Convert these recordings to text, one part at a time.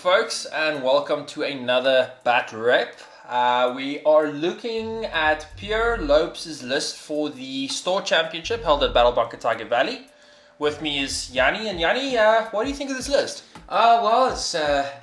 folks, and welcome to another Bat Rep. We are looking at Pierre Lopes' list for the Store Championship held at Battle Bunker Tygervalley. With me is Jannie, and Jannie, what do you think of this list? Well, it's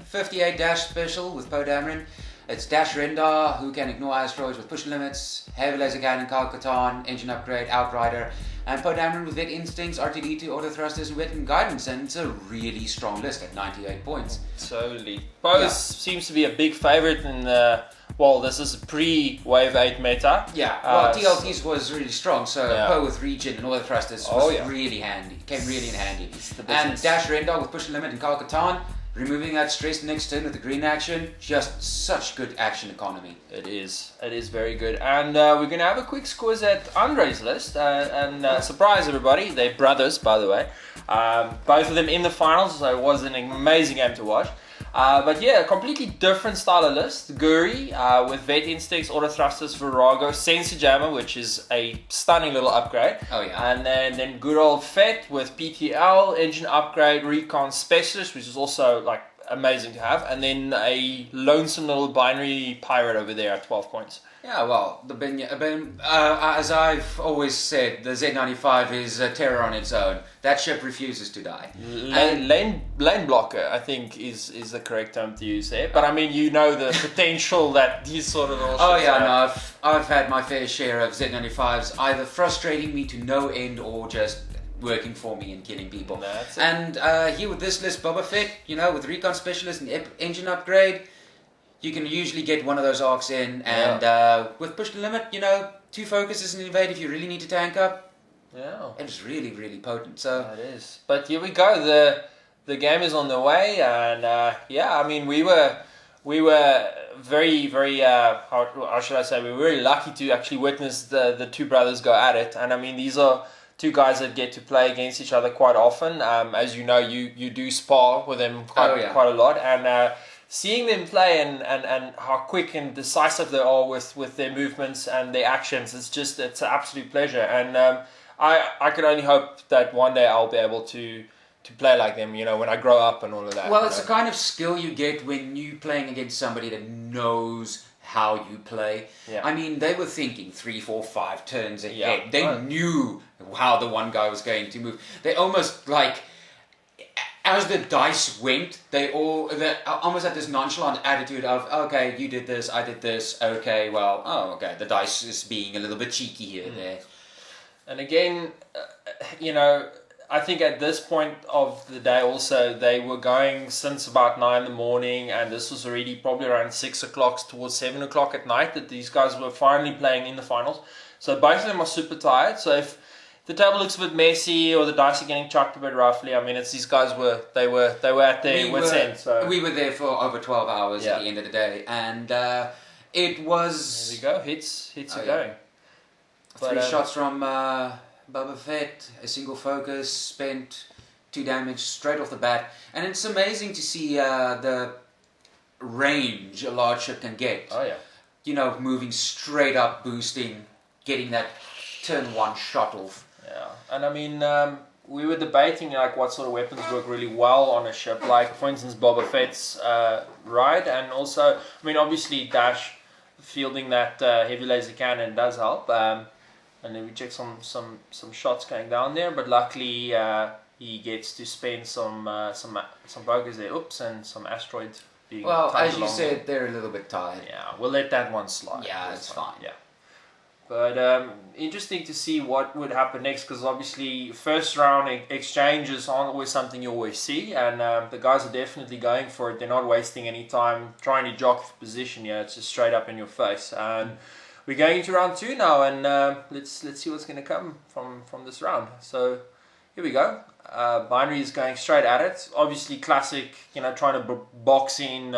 58 dash special with Poe Dameron. It's dash Rendar, who can ignore Asteroids with push limits, heavy laser cannon, Kyle Catan, engine upgrade, Outrider, and Poe Dameron with vet instincts, RTD2, auto thrusters, and wet and guidance, and it's a really strong list at 98 points. Totally. Poe seems to be a big favorite in the, well, this is pre-Wave 8 meta. Yeah, well, TLTs was really strong, so Poe with regen and auto thrusters was really handy, came really in handy. And dash Rendar with push limit and Kyle Catan, removing that stress next turn with the green action, just such good action economy. It is very good. And we're going to have a quick squiz at Andre's list and surprise everybody, they're brothers by the way. Both of them in the finals, so it was an amazing game to watch. But yeah, a completely different style of list. Guri with Vet Instincts, Auto Thrusters, Virago, Sensor Jammer, which is a stunning little upgrade. Oh yeah. And then good old Fett with PTL, Engine Upgrade, Recon Specialist, which is also like amazing to have. And then a lonesome little binary pirate over there at 12 points. Yeah, well, as I've always said, the Z95 is a terror on its own. That ship refuses to die. Lane blocker, I think, is the correct term to use there. But I mean, you know the potential that these sort of... Oh yeah, no, I've had my fair share of Z95s either frustrating me to no end or just working for me and killing people. That's it. And here with this list, Boba Fett, you know, with Recon Specialist and Engine Upgrade, you can usually get one of those arcs in, and with push the limit, you know, 2 focuses and invade if you really need to tank up. Yeah, it's really, really potent. So it is. But here we go. The game is on the way, and I mean, we were very, very how should I say? We were very lucky to actually witness the two brothers go at it. And I mean, these are two guys that get to play against each other quite often. As you know, you do spar with them quite a lot, and seeing them play and how quick and decisive they are with their movements and their actions, it's an absolute pleasure. And I could only hope that one day I'll be able to play like them, you know, when I grow up and all of that. Well, it's the kind of skill you get when you're playing against somebody that knows how you play. Yeah. I mean, they were thinking 3, 4, 5 turns ahead. Yeah. They knew how the one guy was going to move. They almost like... As the dice went, they almost had this nonchalant attitude of, okay, you did this, I did this, okay, well, okay, the dice is being a little bit cheeky here, there. And again, you know, I think at this point of the day also, they were going since about 9 in the morning, and this was already probably around 6 o'clock towards 7 o'clock at night that these guys were finally playing in the finals. So both of them are super tired, so if the table looks a bit messy or the dice are getting chucked a bit roughly, I mean, it's these guys were at their wits' end. So we were there for over 12 hours at the end of the day, and it was... There we go, hits are going. 3 shots from Boba Fett, a single focus, spent 2 damage straight off the bat, and it's amazing to see the range a large ship can get. Oh yeah. You know, moving straight up, boosting, getting that turn 1 shot off. Yeah, and I mean, we were debating like what sort of weapons work really well on a ship. Like, for instance, Boba Fett's ride, and also, I mean, obviously Dash fielding that heavy laser cannon does help. And then we check some shots going down there, but luckily he gets to spend some focus there. Oops, and some Asteroid being. Well, as you said, they're a little bit tired. Yeah, we'll let that one slide. Yeah, it's fine. Yeah. But interesting to see what would happen next, because obviously first round exchanges aren't always something you always see, and the guys are definitely going for it. They're not wasting any time trying to jockey for position here. It's just straight up in your face. And we're going into round 2 now, and let's see what's going to come from this round. So here we go. Binary is going straight at it. Obviously classic, you know, trying to box in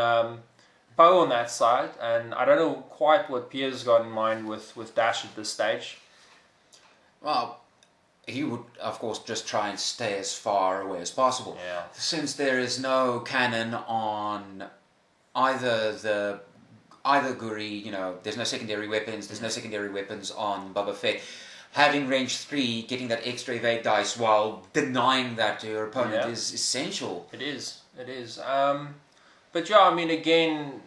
Poe on that side, and I don't know quite what Pierre's got in mind with Dash at this stage. Well, he would, of course, just try and stay as far away as possible. Yeah. Since there is no cannon on either Guri, you know, there's no secondary weapons, there's no secondary weapons on Boba Fett. Having range 3, getting that extra evade dice while denying that to your opponent is essential. It is. But yeah, I mean, again,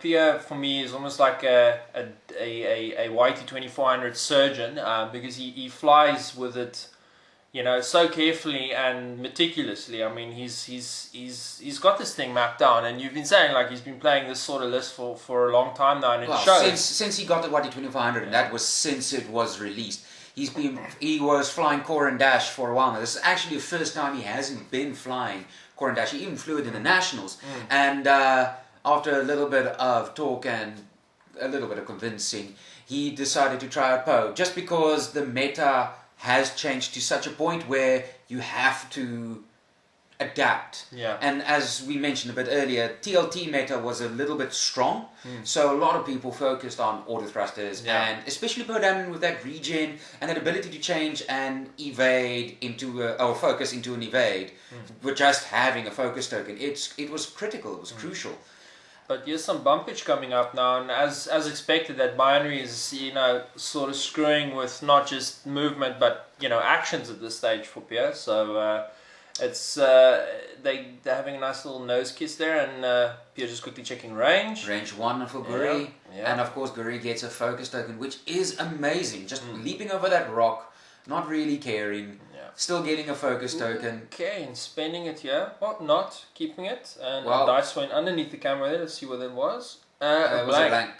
Pierre for me is almost like a YT 2400 surgeon, because he flies with it, so carefully and meticulously. I mean, he's got this thing mapped down, and you've been saying like he's been playing this sort of list for a long time now, and it shows. Since he got the YT 2400, and that was since it was released. He was flying core and dash for a while now. This is actually the first time he hasn't been flying core and dash. He even flew it in the nationals, and after a little bit of talk and a little bit of convincing, he decided to try out Poe, just because the meta has changed to such a point where you have to adapt. Yeah. And as we mentioned a bit earlier, TLT meta was a little bit strong, so a lot of people focused on auto thrusters, and especially Poe Dameron with that regen and that ability to change and evade into or focus into an evade with just having a focus token. It was critical, it was crucial. But here's some bumpage coming up now, and as expected, that binary is sort of screwing with not just movement but actions at this stage for Pierre. So it's they're having a nice little nose kiss there, and Pierre just quickly checking range. Range 1 for Guri, and of course Guri gets a focus token, which is amazing. Just leaping over that rock, not really caring. Still getting a focus token. Okay, and spending it here. Or not, keeping it. And dice went underneath the camera there. Let's see what it was. It was a blank.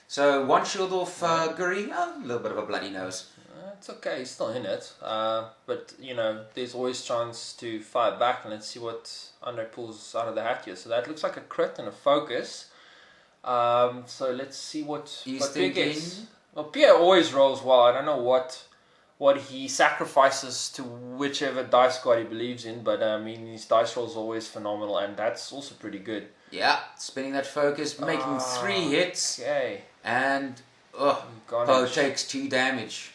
So 1 shield off Guri. A little bit of a bloody nose. It's okay, he's still in it. But, there's always chance to fight back. And let's see what Andre pulls out of the hat here. So that looks like a crit and a focus. So let's see what Pierre gets. Well, Pierre always rolls well. I don't know what he sacrifices to whichever dice god he believes in, but I mean, his dice rolls are always phenomenal, and that's also pretty good. Yeah, spinning that focus, making 3 hits, and Poe takes 2 damage.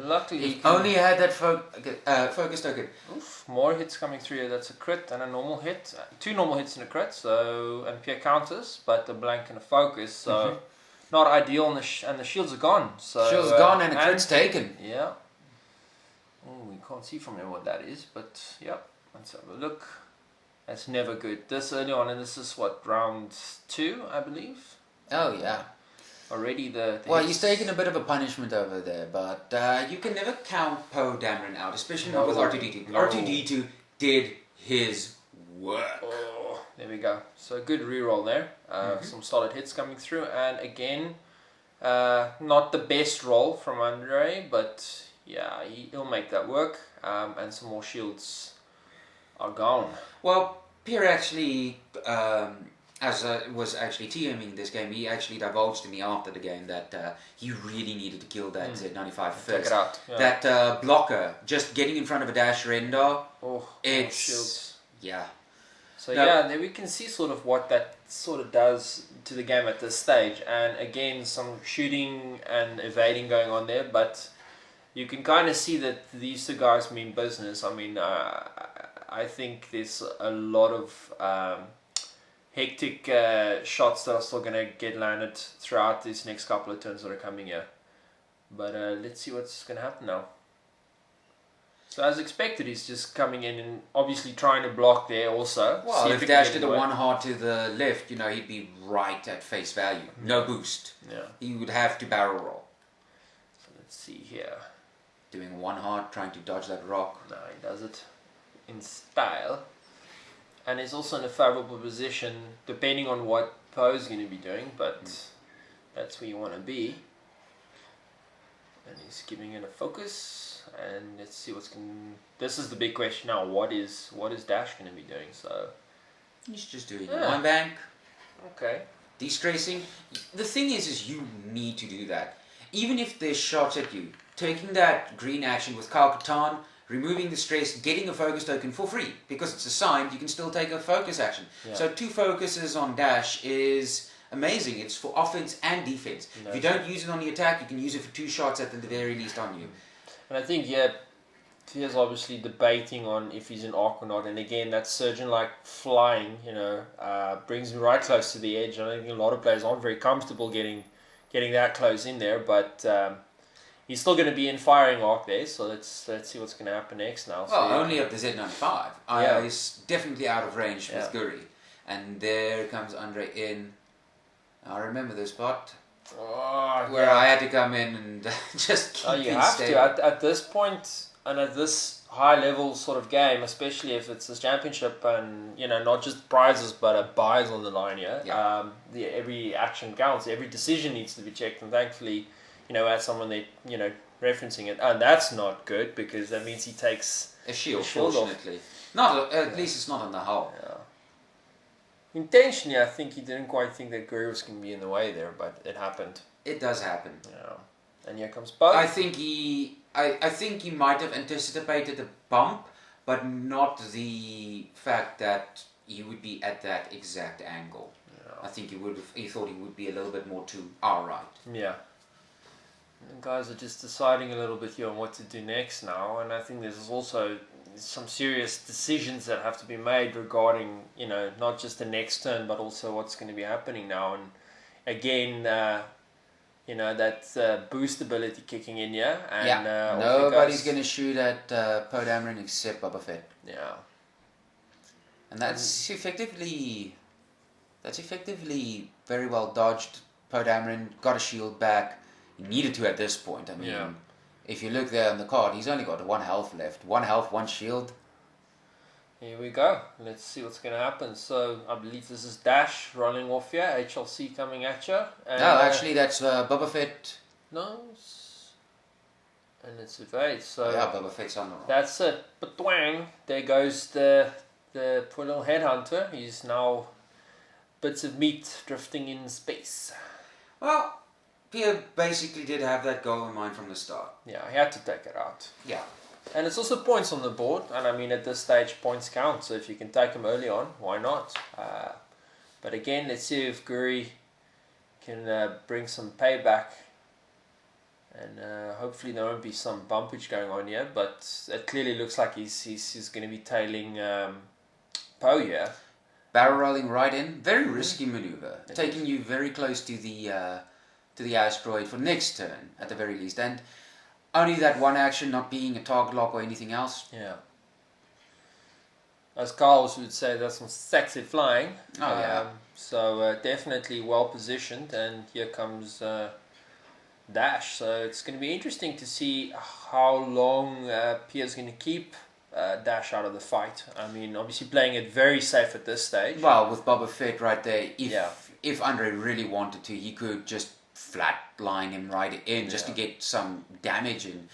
Luckily, he only had that focus token. Oof, more hits coming through. That's a crit and a normal hit. 2 normal hits and a crit, and Pierre counters, but a blank and a focus, so... Not ideal, and the shields are gone. So shields gone and a crit's taken. Yeah. Oh, we can't see from here what that is, but yeah, let's have a look. That's never good. This early on, and this is what, round 2, I believe. Oh yeah. Already the he's taken a bit of a punishment over there, but you can never count Poe Dameron out, especially not with R2D2. R2D2 did his work. There we go. So good reroll there. Some solid hits coming through, and again, not the best roll from Andre, but yeah, he'll make that work. And some more shields are gone. Well, Pierre actually, was actually TMing this game, he actually divulged to me after the game that he really needed to kill that Z95 first. Take it out. Yeah. That blocker, just getting in front of a dash render, it's shields. Yeah. So there we can see sort of what that sort of does to the game at this stage, and again some shooting and evading going on there, but you can kind of see that these 2 guys mean business. I mean, I think there's a lot of hectic shots that are still going to get landed throughout these next couple of turns that are coming here, but let's see what's going to happen now. So as expected, he's just coming in and obviously trying to block there also. Well, if Dash did a 1 hard to the left, he'd be right at face value. No boost. Yeah. He would have to barrel roll. So let's see here. Doing 1 hard, trying to dodge that rock. No, he does it in style. And he's also in a favourable position, depending on what Poe's going to be doing, but that's where you want to be. And he's giving it a focus. And let's see what's going. This is the big question now. What is Dash going to be doing? So he's just doing 1 bank. Okay. De-stressing. The thing is you need to do that. Even if there's shots at you, taking that green action with Kal-Katan, removing the stress, getting a focus token for free, because it's assigned, you can still take a focus action. Yeah. So 2 focuses on Dash is amazing. It's for offense and defense. No, if you don't use it on the attack, you can use it for 2 shots at the very least on you. And I think, Pierre's obviously debating on if he's in arc or not. And again, that surgeon-like flying, brings me right close to the edge. And I think a lot of players aren't very comfortable getting that close in there. But he's still going to be in firing arc there. So let's see what's going to happen next now. Well, only up to Z95. He's definitely out of range with Guri. and there comes Andre in. I remember this spot Oh, where I had to come in and just keep you have to at this point and at this high level sort of game, especially if it's a championship and not just prizes but a buys on the line here. Every action counts, every decision needs to be checked, and thankfully, as someone that referencing it, and that's not good because that means he takes a shield fortunately. Not at least it's not on the hull. Yeah. Intentionally, I think he didn't quite think that Guri was going to be in the way there, but it happened. It does happen. Yeah. And here comes Bo. I think he might have anticipated a bump, but not the fact that he would be at that exact angle. Yeah. I think he thought he would be a little bit more to our right. Yeah. And the guys are just deciding a little bit here on what to do next now, and I think there's also some serious decisions that have to be made regarding, not just the next turn, but also what's going to be happening now. And again, that boost ability kicking in here. And, nobody's going to shoot at Poe Dameron except Boba Fett. Yeah. And that's effectively very well dodged. Poe Dameron got a shield back. He needed to at this point. I mean, if you look there on the card, he's only got 1 health left. 1 health, 1 shield. Here we go. Let's see what's going to happen. So, I believe this is Dash rolling off here. HLC coming at you. And, no, actually, that's Boba Fett. No. And it's evade. So yeah, Boba Fett's on the roll. That's it. But twang. There goes the poor little headhunter. He's now bits of meat drifting in space. Well, Pierre basically did have that goal in mind from the start. Yeah, he had to take it out. Yeah. And it's also points on the board, and I mean at this stage points count, so if you can take them early on, why not? But again, let's see if Guri can bring some payback, and hopefully there won't be some bumpage going on here, but it clearly looks like he's going to be tailing Poe here. Barrel rolling right in, very risky maneuver, taking you very close to the asteroid for next turn at the very least, and only that one action not being a target lock or anything else. Yeah. As Carl would say, that's some sexy flying. Oh yeah. So definitely well positioned, and here comes Dash. So it's going to be interesting to see how long Pierre's going to keep Dash out of the fight. I mean, obviously playing it very safe at this stage. Well, with Boba Fett right there, if Andre really wanted to, he could just flatline him right in just to get some damage in.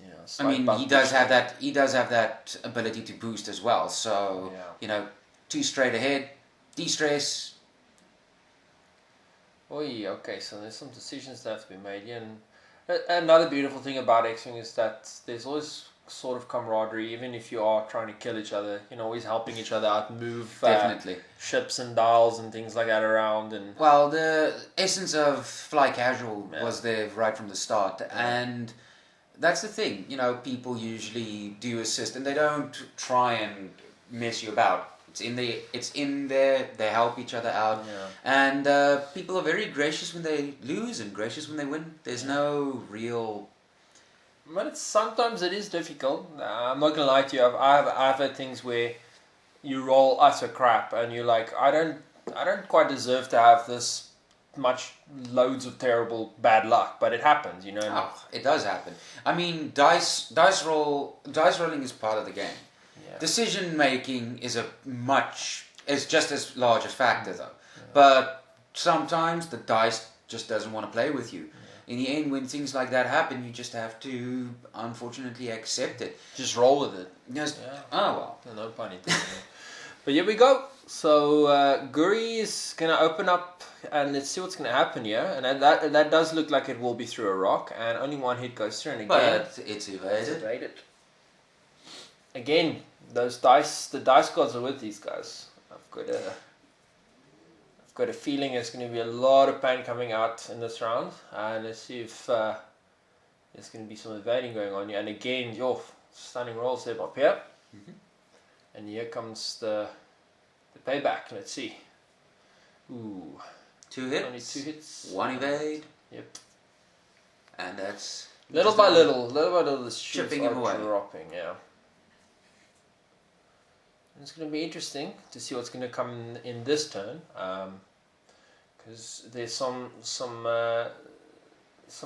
Yeah, I mean, he does have that ability to boost as well. So 2 straight ahead, de-stress. Okay, so there's some decisions that have to be made here. And another beautiful thing about X-Wing is that there's always sort of camaraderie, even if you are trying to kill each other, always helping each other out, move definitely ships and dials and things like that around. And well, the essence of fly casual was there right from the start, and that's the thing. People usually do assist, and they don't try and mess you about. It's in there. They help each other out, and people are very gracious when they lose and gracious when they win. There's no real. But sometimes it is difficult. I'm not gonna lie to you. I've had things where you roll utter crap, and you're like, I don't quite deserve to have this much loads of terrible bad luck, but it happens, Oh, it does happen. I mean, dice rolling is part of the game. Yeah. Decision making is just as large a factor though. Yeah. But sometimes the dice just doesn't want to play with you. In the end, when things like that happen, you just have to, unfortunately, accept it. Just roll with it. Oh, well. No pun intended. But here we go. So, Guri is going to open up, and let's see what's going to happen here. And that does look like it will be through a rock, and only 1 hit goes through, and again... But it's evaded. Again, the dice gods are with these guys. I've got a feeling there's going to be a lot of pain coming out in this round, and let's see if there's going to be some evading going on here. And again, stunning rolls there by Pierre. Mm-hmm. And here comes the payback. Let's see. Ooh, 2 hits. Only 2 hits. 1 evade. Yep. And that's little by little, the ships chipping him away. Dropping. Yeah. It's going to be interesting to see what's going to come in this turn, because there's some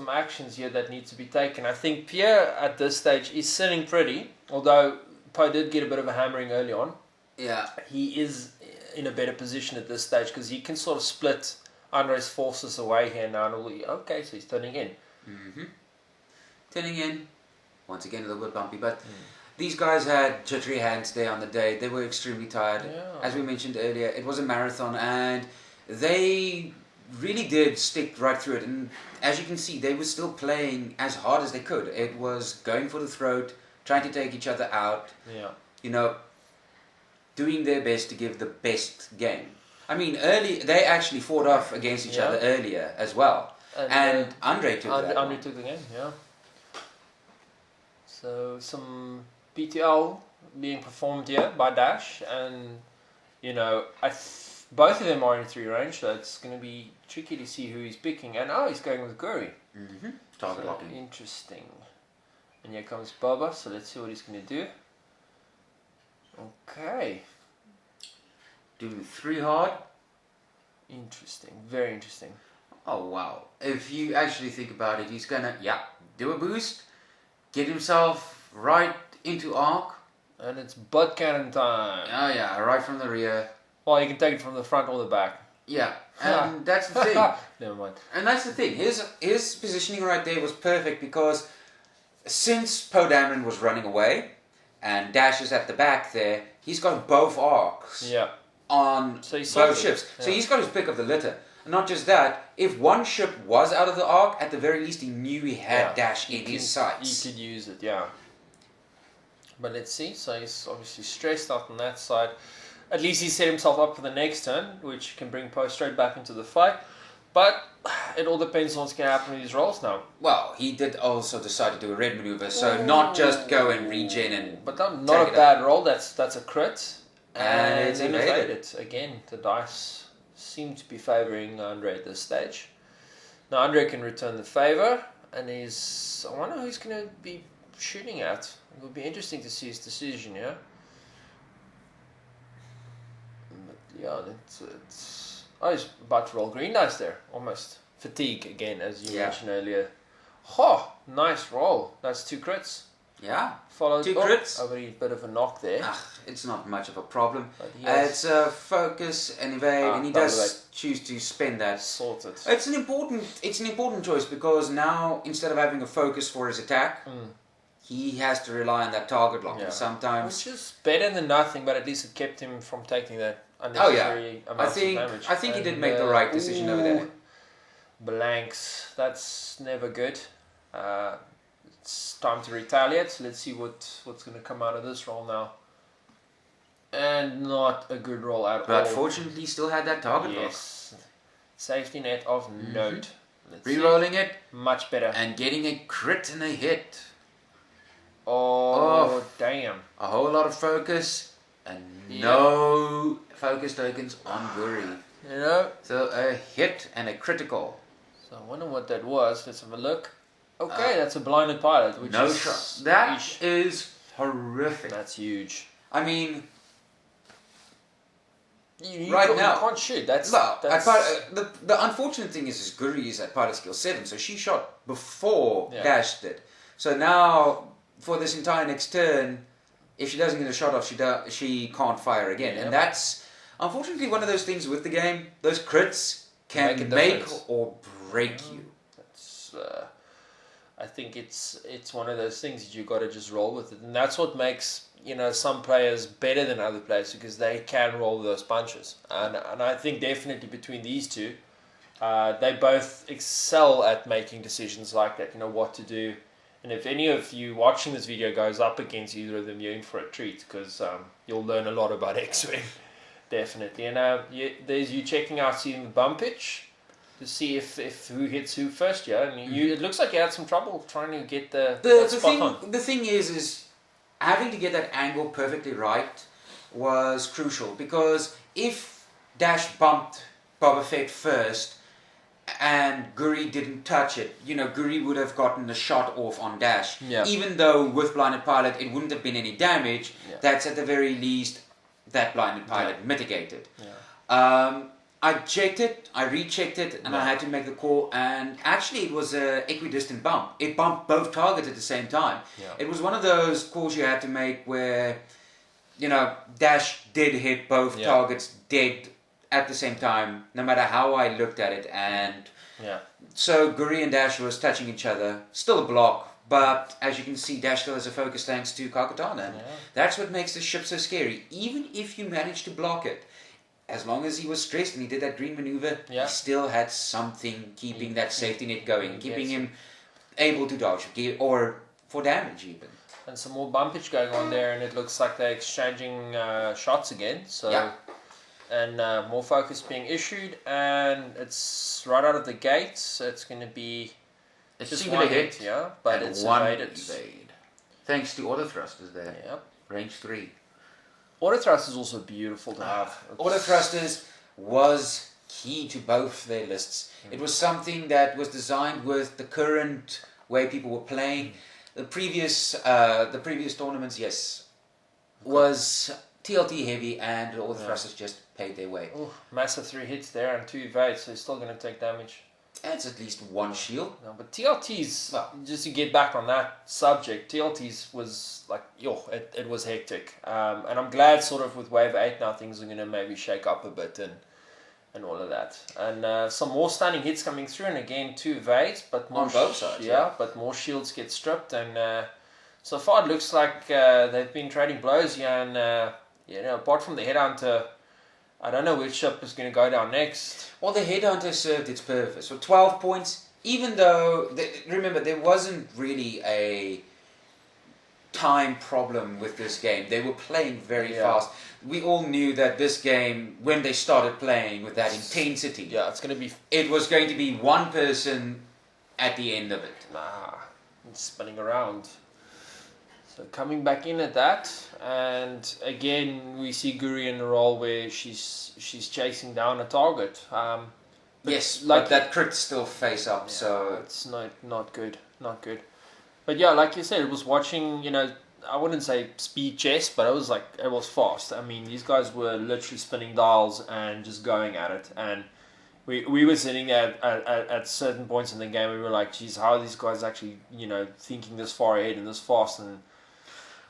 actions here that need to be taken. I think Pierre at this stage is sitting pretty, although Poe did get a bit of a hammering early on. Yeah. He is in a better position at this stage because he can sort of split Andre's forces away here now. Okay, so he's turning in. Mm-hmm. Turning in. Once again, a little bit bumpy, but these guys had jittery hands there on the day. They were extremely tired. Yeah. As we mentioned earlier, it was a marathon, and they really did stick right through it. And as you can see, they were still playing as hard as they could. It was going for the throat, trying to take each other out. Yeah. You know, doing their best to give the best game. I mean, they actually fought off against each other earlier as well. And Andre took that. Andre took the game, yeah. So some PTL being performed here by Dash, and both of them are in 3 range, so it's going to be tricky to see who he's picking. And he's going with Guri. Mm-hmm. Target locking. Interesting. And here comes Baba, so let's see what he's going to do. Okay. Doing 3 hard. Interesting. Very interesting. Oh wow. If you actually think about it, he's gonna do a boost, get himself right into arc. And it's butt cannon time. Oh yeah, right from the rear. Well, you can take it from the front or the back. Yeah, and that's the thing. Never mind. And that's the thing. His positioning right there was perfect because since Poe Dameron was running away and Dash is at the back there, he's got both arcs. Yeah. On both ships. Yeah. So he's got his pick of the litter. And not just that, if one ship was out of the arc, at the very least he knew he had Dash in his sights. He could use it, yeah. But let's see. So he's obviously stressed out on that side. At least he set himself up for the next turn, which can bring Poe straight back into the fight. But it all depends on what's going to happen with his rolls now. Well, he did also decide to do a red maneuver, so not just go and regen and. But not a bad roll. That's a crit. And it's evaded. Again, the dice seem to be favouring Andre at this stage. Now Andre can return the favour, and I wonder who he's going to be shooting at. It will be interesting to see his decision, yeah? But yeah, it's he's about to roll green dice there, almost. Fatigue again, as you mentioned earlier. Nice roll. That's 2 crits. Yeah, followed 2 crits. A bit of a knock there. It's not much of a problem. It's a focus and evade, and he does choose to spend that. Sorted. It's an important choice because now instead of having a focus for his attack, he has to rely on that target lock. Sometimes, which is better than nothing, but at least it kept him from taking that unnecessary amount of damage. I think he did make the right decision over there. Blanks. That's never good. It's time to retaliate, so let's see what's going to come out of this roll now. And not a good roll at all. But fortunately, he still had that target lock. Safety net of note. Rerolling it. Much better. And getting a crit and a hit. Oh, damn. A whole lot of focus and no focus tokens on Guri. So a hit and a critical. So I wonder what that was. Let's have a look. Okay, that's a blinded pilot. Which no shot. That is horrific. That's huge. I mean, you can't shoot. That's the unfortunate thing is Guri is at pilot skill 7, so she shot before Dash did. So now for this entire next turn, if she doesn't get a shot off, she can't fire again, and that's unfortunately one of those things with the game. Those crits can make or break you. That's. I think it's one of those things that you got to just roll with it, and that's what makes some players better than other players because they can roll those punches. And I think definitely between these two, they both excel at making decisions like that. What to do, and if any of you watching this video goes up against either of them, you're in for a treat because you'll learn a lot about X-Wing, definitely. And there's you checking out seeing the bump pitch. To see if who hits who first, and it looks like you had some trouble trying to get the spot on. The thing is having to get that angle perfectly right was crucial because if Dash bumped Boba Fett first and Guri didn't touch it, Guri would have gotten the shot off on Dash. Even though with blinded pilot it wouldn't have been any damage, that's at the very least that blinded pilot mitigated. Yeah. I checked it, I rechecked it, and I had to make the call. And actually, it was a equidistant bump. It bumped both targets at the same time. Yeah. It was one of those calls you had to make where, Dash did hit both targets dead at the same time, no matter how I looked at it. And so Guri and Dash was touching each other, still a block. But as you can see, Dash still has a focus thanks to Kakatana. And that's what makes the ship so scary. Even if you manage to block it, as long as he was stressed and he did that green maneuver, he still had something keeping that safety net going, keeping him able to dodge or for damage even. And some more bumpage going on there, and it looks like they're exchanging shots again. So, and more focus being issued, and it's right out of the gates. It's going to be just one hit, but it's evaded. Thanks to auto thrusters there. Yep. Range 3. Auto thrust is also beautiful to have. Auto thrusters was key to both their lists. It was something that was designed with the current way people were playing. The previous tournaments, was TLT heavy, and all the thrusters just paid their way. Ooh, massive 3 hits there and 2 evades, so he's still going to take damage. That's at least one shield. No, but TLTs, just to get back on that subject, TLTs was like, it was hectic. And I'm glad sort of with Wave 8 now things are going to maybe shake up a bit and all of that. And some more stunning hits coming through, and again 2 evades, but more on both sides. But more shields get stripped, and so far it looks like they've been trading blows here, and apart from the Headhunter, I don't know which ship is going to go down next. Well, the Headhunter served its purpose. For 12 points, even though, remember, there wasn't really a time problem with this game. They were playing very fast. We all knew that this game, when they started playing with that intensity, it was going to be one person at the end of it. It's spinning around. So coming back in at that, and again we see Guri in a role where she's chasing down a target. But that crit still face up, so it's not good. But like you said, it was watching. I wouldn't say speed chess, but it was fast. I mean, these guys were literally spinning dials and just going at it, and we were sitting there at certain points in the game. We were like, geez, how are these guys actually thinking this far ahead and this fast? And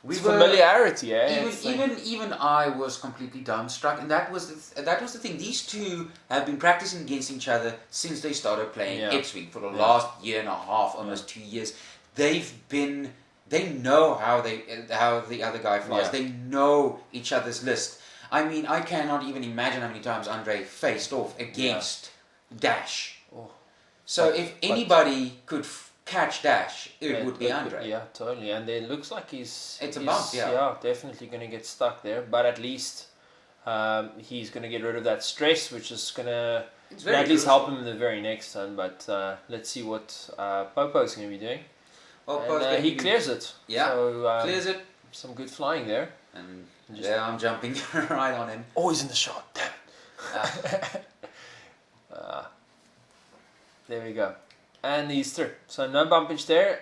familiarity, Even I was completely dumbstruck, and that was the thing. These two have been practicing against each other since they started playing X-Wing for the last year and a half, almost 2 years. They know how the other guy flies. They know each other's list. I mean, I cannot even imagine how many times Andre faced off against Dash. So if anybody could catch Dash, it would be Andre. Yeah, totally. And it looks like he's a bump, definitely going to get stuck there. But at least he's going to get rid of that stress, which is going to at least help him in the very next turn. But let's see what Popo's going to be doing. And he clears it. Yeah, so, clears it. Some good flying there. And I'm jumping right on him. Oh, he's in the shot. Damn. There we go. And he's through. So no bumpage there,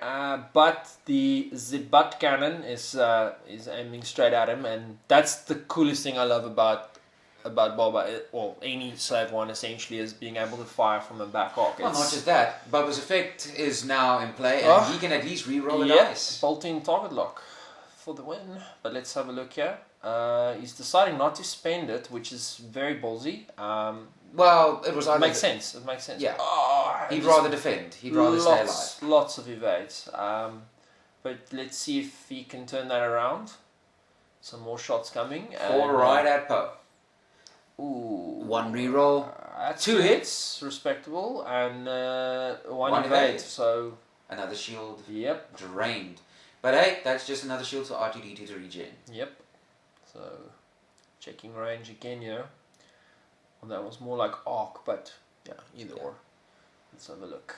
but the butt cannon is aiming straight at him, and that's the coolest thing I love about Boba, or any Slave 1 essentially, is being able to fire from a back arc. Well, not just that, Boba's effect is now in play, and he can at least re-roll the dice. Bolting target lock for the win. But let's have a look here. He's deciding not to spend it, which is very ballsy. Well, it was either... It makes sense. Yeah. He'd rather defend. He'd rather stay alive. Lots of evades. But let's see if he can turn that around. Some more shots coming. 4 right at Poe. Ooh. 1 reroll. 2 hits. Respectable. And 1 evade. So... Another shield. Yep. Drained. But hey, that's just another shield for R2D2 to regen. Yep. So, checking range again, Well, that was more like arc, but either or. Let's have a look.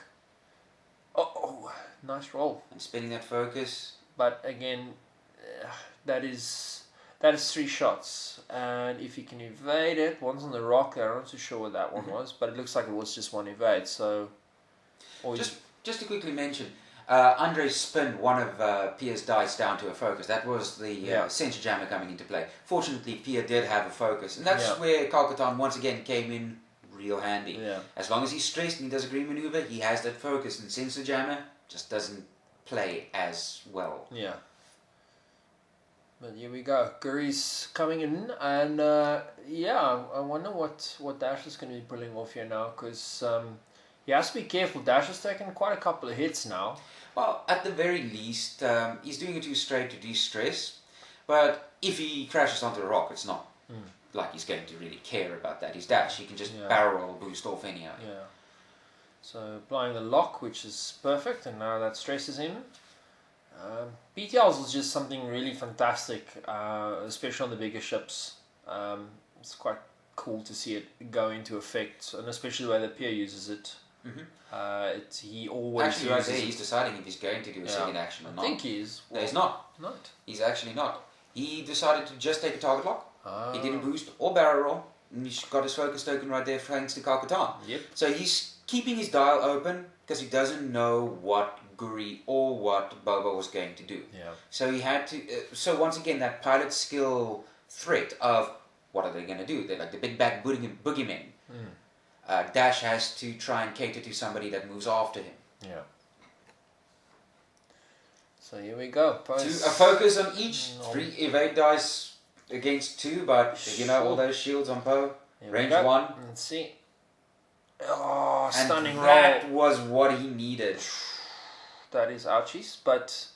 Oh, nice roll. And spinning that focus. But again, that is 3 shots, and if you can evade it, one's on the rock there. I'm not too sure what that one was, but it looks like it was just 1 evade. So, just to quickly mention, Andre spun one of Pierre's dice down to a focus. That was the Sensor Jammer coming into play. Fortunately, Pierre did have a focus, and that's where Kalkatan once again came in real handy. Yeah. As long as he's stressed and he does a green maneuver, he has that focus, and Sensor Jammer just doesn't play as well. Yeah. But here we go. Guri's coming in, and I wonder what Dash is going to be pulling off here now, because he has to be careful. Dash has taken quite a couple of hits now. Well, at the very least, he's doing it too straight to de-stress, but if he crashes onto a rock, it's not like he's going to really care about that. He's Dash, he can just barrel roll, boost off anyhow. Yeah. So applying the lock, which is perfect, and now that stress is in. BTLs was just something really fantastic, especially on the bigger ships. It's quite cool to see it go into effect, and especially the way that Pierre uses it. He always actually right there he's deciding if he's going to do a second action or not. I think he is. No, he's not. Not. He's actually not. He decided to just take a target lock. He didn't boost or barrel roll, and he's got his focus token right there thanks to Kalkatan. Yep. So he's keeping his dial open because he doesn't know what Guri or what Boba was going to do. Yeah. So he had to. So once again, that pilot skill threat of what are they going to do? They're like the big bad boogeymen. Dash has to try and cater to somebody that moves after him. Yeah. So here we go. A focus on each. 3 evade dice against 2, but all those shields on Poe. Range 1. Let's see. Oh, and stunning roll. That was what he needed. That is ouchies, but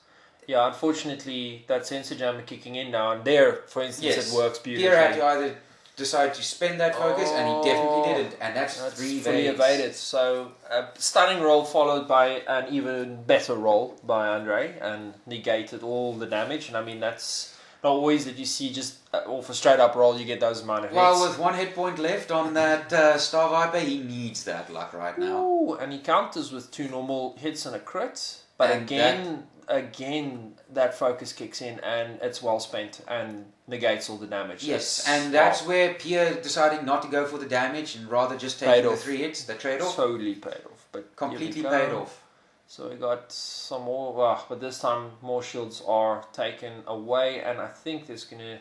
yeah, unfortunately that sensor jammer kicking in now, and there, for instance, it works beautifully. Pierre had to either decide to spend that focus, and he definitely did it, and that's 3 fully evaded. So a stunning roll followed by an even better roll by Andre, and negated all the damage. And I mean, that's not always that you see just off a straight up roll you get those amount of hits. Well, with 1 hit point left on that Star Viper, he needs that luck right now. Ooh, and he counters with 2 normal hits and a crit. But and again, that focus kicks in, and it's well spent and negates all the damage. Yes, and that's where Pierre deciding not to go for the damage and rather just take the 3 hits, the trade-off. Totally paid off. But completely paid off. So we got some more, but this time more shields are taken away, and I think there's going to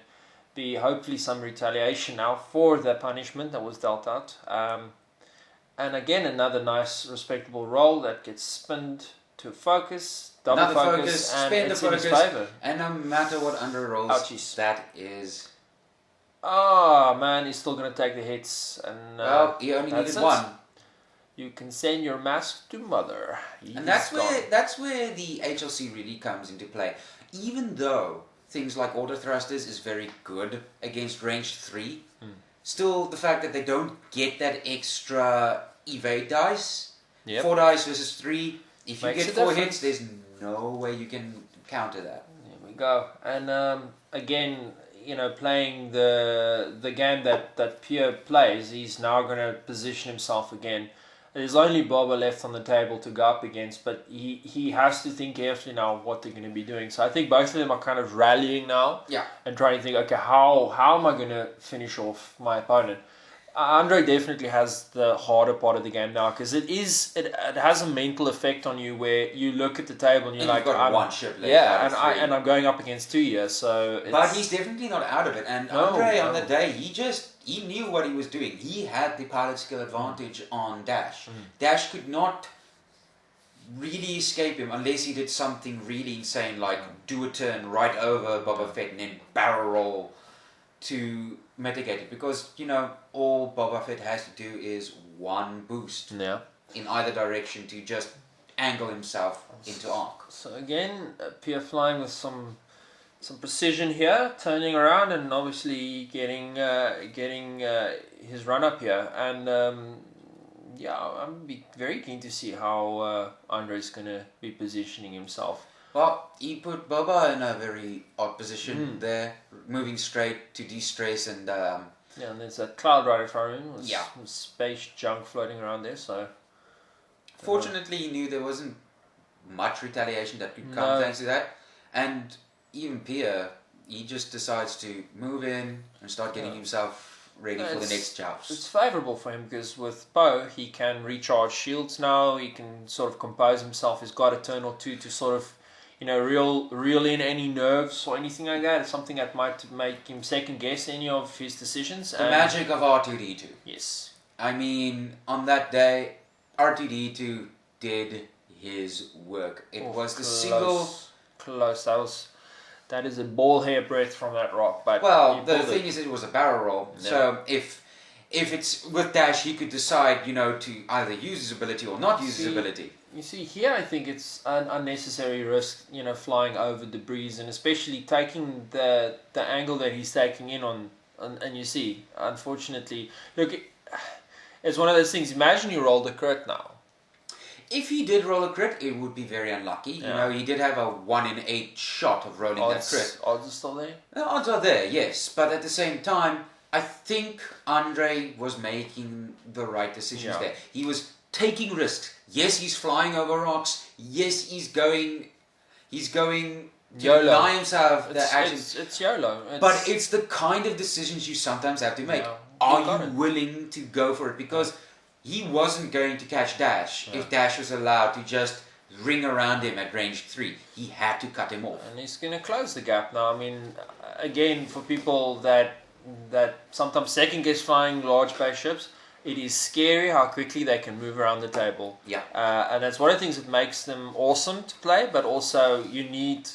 be hopefully some retaliation now for the punishment that was dealt out. And again, another nice, respectable roll that gets spinned to focus, double focus, and spin it's the in his focus, favour. and no matter what under rolls, ouchies. That is... Oh man, he's still going to take the hits. And well, he only needed 1. You can send your mask to mother. And that's where the HLC really comes into play. Even though things like auto thrusters is very good against range 3, still the fact that they don't get that extra evade dice, 4 dice versus 3, if you get 4 hits, there's no way you can counter that. There we go. And again, playing the game that Pierre plays, he's now going to position himself again. There's only Boba left on the table to go up against, but he has to think carefully now what they're going to be doing. So I think both of them are kind of rallying now and trying to think, okay, how am I going to finish off my opponent? Andre definitely has the harder part of the game now, because it has a mental effect on you where you look at the table and you're like, you've got 1 ship left and I'm going up against 2 here, so but he's definitely not out of it. And Andre on the day, he knew what he was doing. He had the pilot skill advantage on Dash. Dash could not really escape him unless he did something really insane, like do a turn right over Boba Fett and then barrel roll to mitigate it, because all Boba Fett has to do is 1 boost in either direction to just angle himself into arc. So again, Pierre flying with some precision here, turning around and obviously getting his run up here. And I'm very keen to see how Andre's going to be positioning himself. Well, he put Boba in a very odd position there, moving straight to de-stress and... and there's a cloud right in front of him with space junk floating around there, so... Fortunately, he knew there wasn't much retaliation that could come thanks to that. And even Pierre, he just decides to move in and start getting himself ready for the next joust. It's favourable for him because with Poe, he can recharge shields now. He can sort of compose himself. He's got a turn or two to sort of, reel in any nerves or anything like that. It's something that might make him second guess any of his decisions. The magic of R2D2. Yes. I mean, on that day, R2D2 did his work. It was the single... Close. That is a ball hair breadth from that rock. But the thing is, it was a barrel roll. Yeah. So if it's with dash, he could decide, to either use his ability or not use his ability. You see, here I think it's an unnecessary risk, flying over debris, and especially taking the angle that he's taking in on and you see, unfortunately, look, it's one of those things. Imagine you rolled a crit now. If he did roll a crit, it would be very unlucky. Yeah. He did have a 1 in 8 shot of rolling that crit. Odds are still there? The odds are there, yes. But at the same time, I think Andre was making the right decisions there. He was taking risks. Yes, he's flying over rocks. Yes, he's going to deny himself the action. It's YOLO. But it's the kind of decisions you sometimes have to make. Yeah. Are you willing to go for it? Because he wasn't going to catch Dash if Dash was allowed to just ring around him at range 3. He had to cut him off. And he's going to close the gap now. I mean, again, for people that sometimes second guess flying large base ships, it is scary how quickly they can move around the table. Yeah. And that's one of the things that makes them awesome to play, but also you need,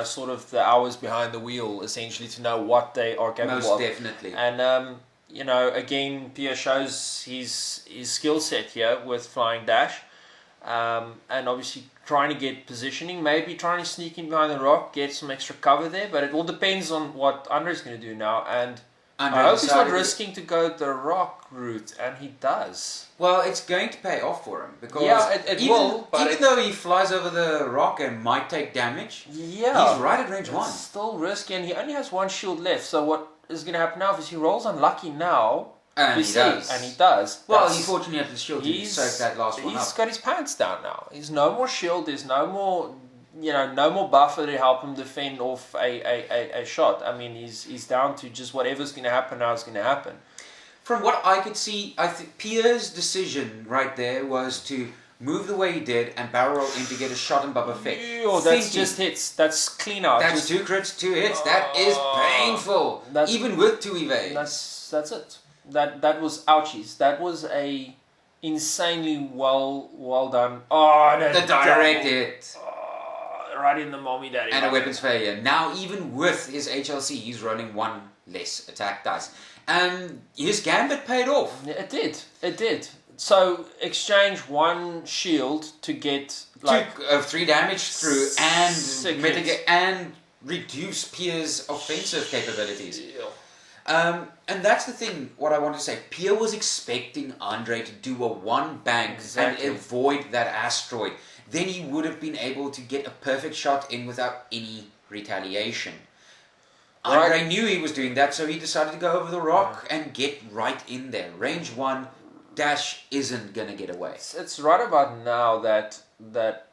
sort of the hours behind the wheel, essentially, to know what they are capable of. Most definitely. And, again, Pierre shows his skill set here with flying dash. And obviously trying to get positioning, maybe trying to sneak in behind the rock, get some extra cover there, but it all depends on what Andre's going to do now. And I hope he's not risking to go the rock route, and he does. Well, it's going to pay off for him because it will. But even though he flies over the rock and might take damage, he's right at range 1. It's still risky, and he only has 1 shield left. So what is going to happen now is he rolls unlucky now. And he does. Well, he fortunately had the shield to soak that last one up. He's got his pants down now. There's no more shield. There's no more, no more buffer to help him defend off a shot. I mean, he's down to just whatever's going to happen now is going to happen. From what I could see, I think Pierre's decision right there was to move the way he did and barrel roll in to get a shot on Boba Fett. That's just hits. That's clean out. That's 2 crits, 2 hits. That is painful. Even with 2 evades. That's it. That was ouchies. That was a insanely well done. Oh, the direct hit. Right in the mommy daddy. And a weapons failure. Now, even with his HLC, he's rolling 1 less attack dice. And his gambit paid off. It did. So, exchange 1 shield to get 3 damage through and mitigate and reduce Pierre's offensive capabilities. And that's the thing, what I want to say. Pierre was expecting Andre to do a 1 bank and avoid that asteroid. Then he would have been able to get a perfect shot in without any retaliation. Andre knew he was doing that, so he decided to go over the rock and get right in there. Range 1, Dash isn't going to get away. It's right about now that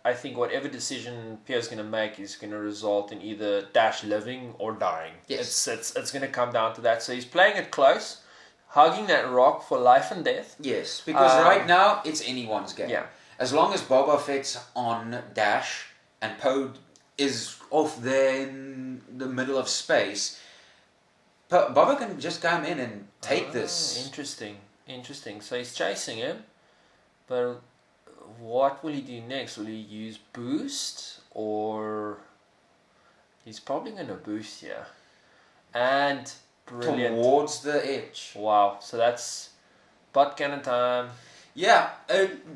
I think whatever decision Pierre's going to make is going to result in either Dash living or dying. Yes. It's going to come down to that. So he's playing it close, hugging that rock for life and death. Yes, because right now it's anyone's game. Yeah. As long as Boba Fett's on Dash and Poe is off there in the middle of space, Boba can just come in and take this. Interesting. So he's chasing him, but what will he do next? Will he use boost, or he's probably going to boost here? And brilliant. Towards the edge. Wow. So that's butt cannon time. Yeah,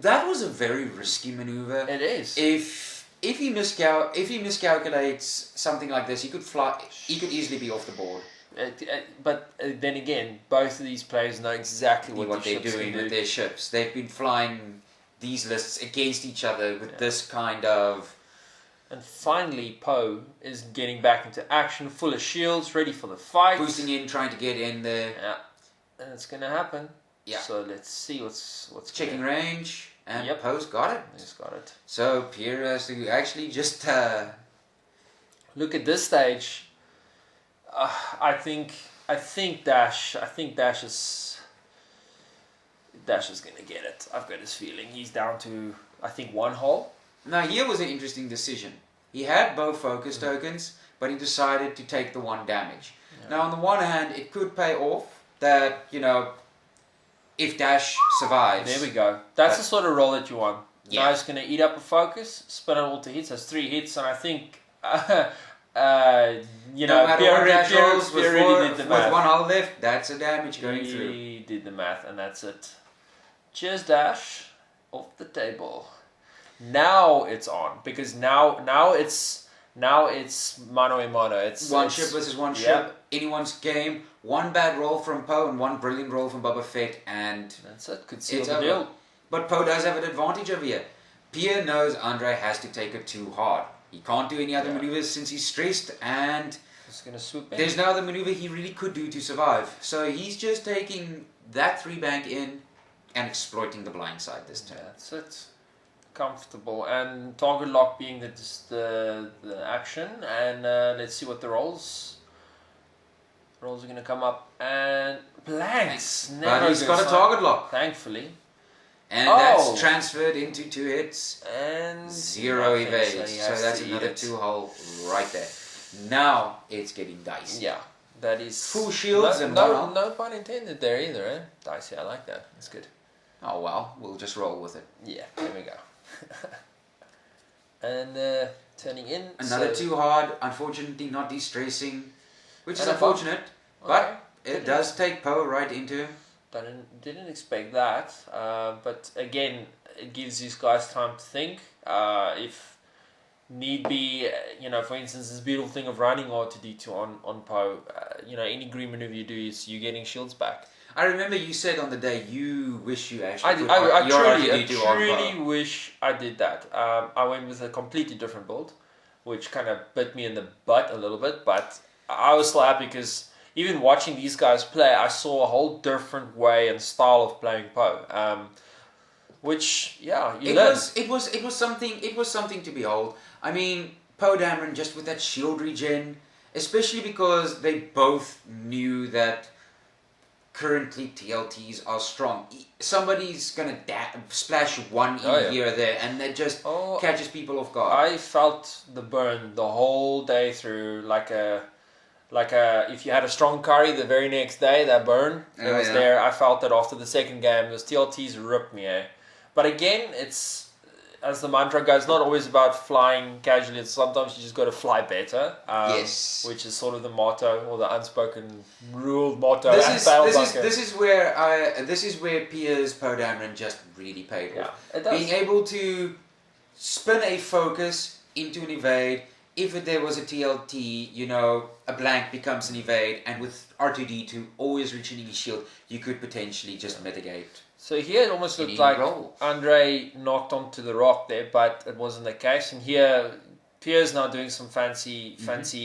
that was a very risky maneuver. It is. If he miscalculates something like this, he could fly. He could easily be off the board. But then again, both of these players know exactly what they're doing with their ships. They've been flying these lists against each other with this kind of... And finally, Poe is getting back into action, full of shields, ready for the fight. Boosting in, trying to get in there. Yeah, and it's going to happen. Yeah. So let's see what's checking range, and Poe's got it. He's got it. So Pierre has to actually just... Look at this stage. I think I think Dash is going to get it. I've got this feeling. He's down to, I think, one hole. Now, here was an interesting decision. He had both focus tokens, but he decided to take the 1 damage. Yeah. Now, on the one hand, it could pay off that, if Dash survives. There we go. That's the sort of roll that you want. Yeah. Guy's going to eat up a focus, spin it all to hits. That's 3 hits, and I think, no matter what Dash rolls with 1 hull left, that's a damage going through. He did the math, and that's it. Cheers, Dash. Off the table. Now it's on, because now it's mano a mano. It's one ship versus one ship. Anyone's game. 1 bad roll from Poe and 1 brilliant roll from Boba Fett, and that's it. Could seal the deal. But Poe does have an advantage over here. Pierre knows Andre has to take it too hard. He can't do any other maneuvers since he's stressed, and he's gonna swoop in. There's no other maneuver he really could do to survive. So he's just taking that 3 bank in and exploiting the blind side this turn. That's it. Comfortable, and target lock being the action, and let's see what the rolls are going to come up, and blanks. But he's got a target lock, thankfully, and that's transferred into 2 hits and 0 evade. So that's another 2 hull right there. Now it's getting dicey. Yeah, that is full shields and no pun intended there either. Eh? Dicey, I like that. That's good. Oh well, we'll just roll with it. Yeah, there we go. And turning in another 2 hard, unfortunately not de-stressing, which is unfortunate, but it does take Poe right into him. Didn't expect that, but again, it gives these guys time to think. If need be, for instance, this beautiful thing of running R2D2 on Poe, any green maneuver you do is you getting shields back. I remember you said on the day you wish you actually I truly wish I did that. I went with a completely different build, which kind of bit me in the butt a little bit, but I was so happy because even watching these guys play, I saw a whole different way and style of playing Poe. Which it was something to behold. I mean, Poe Dameron just with that shield regen, especially because they both knew that currently TLTs are strong. Somebody's gonna splash 1 here or there, and that just catches people off guard. I felt the burn the whole day through, like a if you had a strong curry the very next day, that burn was there. I felt that after the second game. Those TLTs ripped me. But again, it's, as the mantra goes, not always about flying casually. It's sometimes you just got to fly better. Yes. Which is sort of the motto, or the unspoken rule motto. This is where Pierre's Poe Dameron just really paid off. It does. Being able to spin a focus into an evade. If there was a TLT, a blank becomes an evade, and with R2D2 always reaching his shield, you could potentially just mitigate. So here it almost looked like Andre knocked onto the rock there, but it wasn't the case. And here Pierre's now doing some fancy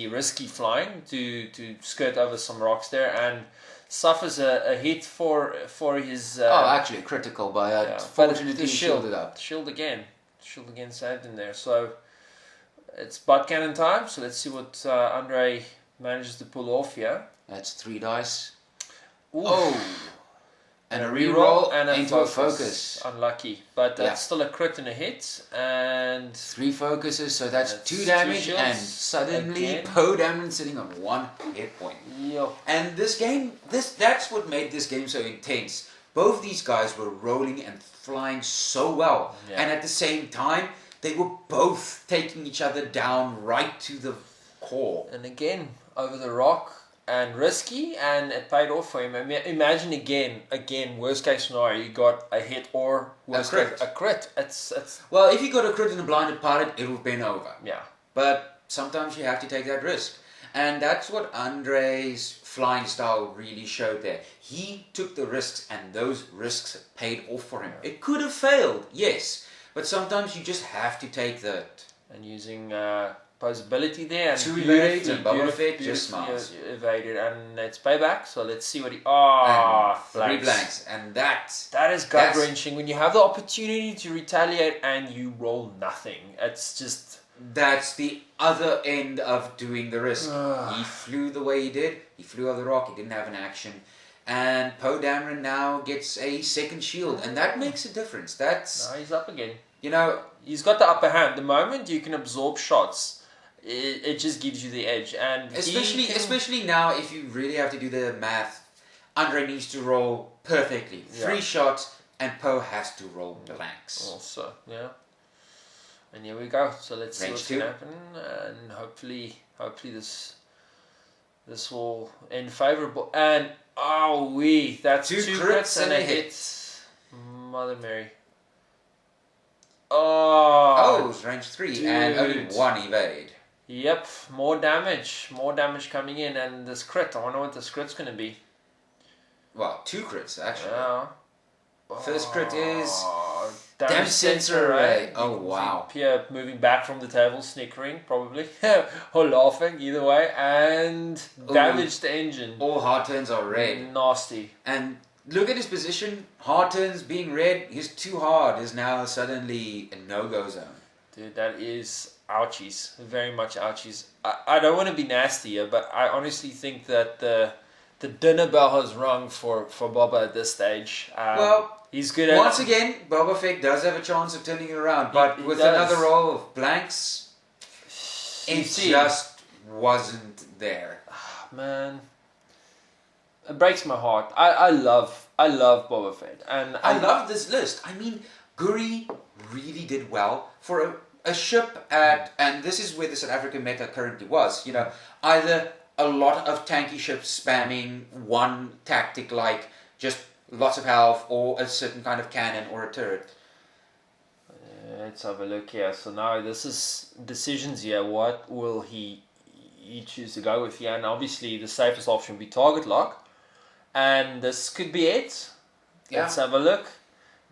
risky flying to skirt over some rocks there, and suffers a hit for his... actually critical, but fortunately shielded up. Shield again saved him there. So it's butt cannon time. So let's see what Andre manages to pull off here. That's 3 dice. Ooh. Oh! And a reroll and into a focus. Unlucky. But that's still a crit and a hit. And 3 focuses, so that's 2 damage. And suddenly Poe Dameron sitting on 1 hit point. Yep. And this game, that's what made this game so intense. Both these guys were rolling and flying so well. Yeah. And at the same time, they were both taking each other down right to the core. And again, over the rock. And risky, and it paid off for him. Imagine again, worst case scenario, you got a hit or a crit. It's well, if you got a crit in a blinded pilot, it would have been over. Yeah. But sometimes you have to take that risk, and that's what Andre's flying style really showed there. He took the risks, and those risks paid off for him. It could have failed, yes, but sometimes you just have to take that. And using possibility there, and 2 evades, and Boba Fett just smiles. Evaded, and it's payback. So let's see what he. 3 blanks, and that is gut wrenching when you have the opportunity to retaliate and you roll nothing. It's just That's the other end of doing the risk. He flew the way he did. He flew over the rock. He didn't have an action. And Poe Dameron now gets a second shield. And that makes a difference. That's... No, he's up again. You know... He's got the upper hand. The moment you can absorb shots, it just gives you the edge. And especially now, if you really have to do the math, Andre needs to roll perfectly. 3 shots, and Poe has to roll blanks. Also, yeah. And here we go. So let's see what's going to happen, and hopefully this will end favourable. And that's 2 crits and a hit. Mother Mary. Oh, it was range 3 dude. And only 1 evade. Yep, more damage coming in, and this crit. I wonder what this crit's going to be. Well, 2 crits actually. Yeah. First crit is damage sensor array. Oh wow. Pierre moving back from the table, snickering probably, or laughing, either way, and damaged the engine. All hard turns are red. Nasty. And look at his position. Hard turns being red. His 2 hard is now suddenly a no-go zone. Dude, that is ouchies. Very much ouchies. I don't want to be nasty here, but I honestly think that the dinner bell has rung for Boba at this stage. Well, he's good at... Once again, Boba Fett does have a chance of turning it around, but he with does. another roll of blanks, it just wasn't there. Man, it breaks my heart. I love Boba Fett, and I love this list. I mean, Guri really did well for a ship at, and this is where the South African meta currently was. You know, either a lot of tanky ships spamming one tactic, like just lots of health, or a certain kind of cannon or a turret. Let's have a look here. So now this is decisions here. What will he choose to go with here? And obviously the safest option would be target lock. And this could be it. Yeah. Let's have a look.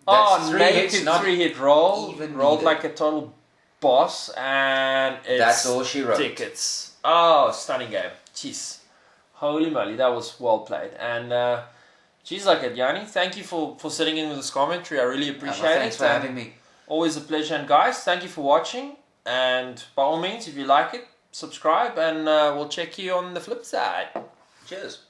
That's 3 native hits, not 3-hit roll. even Rolled needed. like a total boss. And it's That's all she wrote. tickets. Stunning game. Jeez. Holy moly, that was well played. And geez, like it, Jannie. Thank you for sitting in with this commentary. I really appreciate it. Thanks for having me. Always a pleasure. And guys, thank you for watching. And by all means, if you like it, subscribe. And we'll check you on the flip side. Cheers.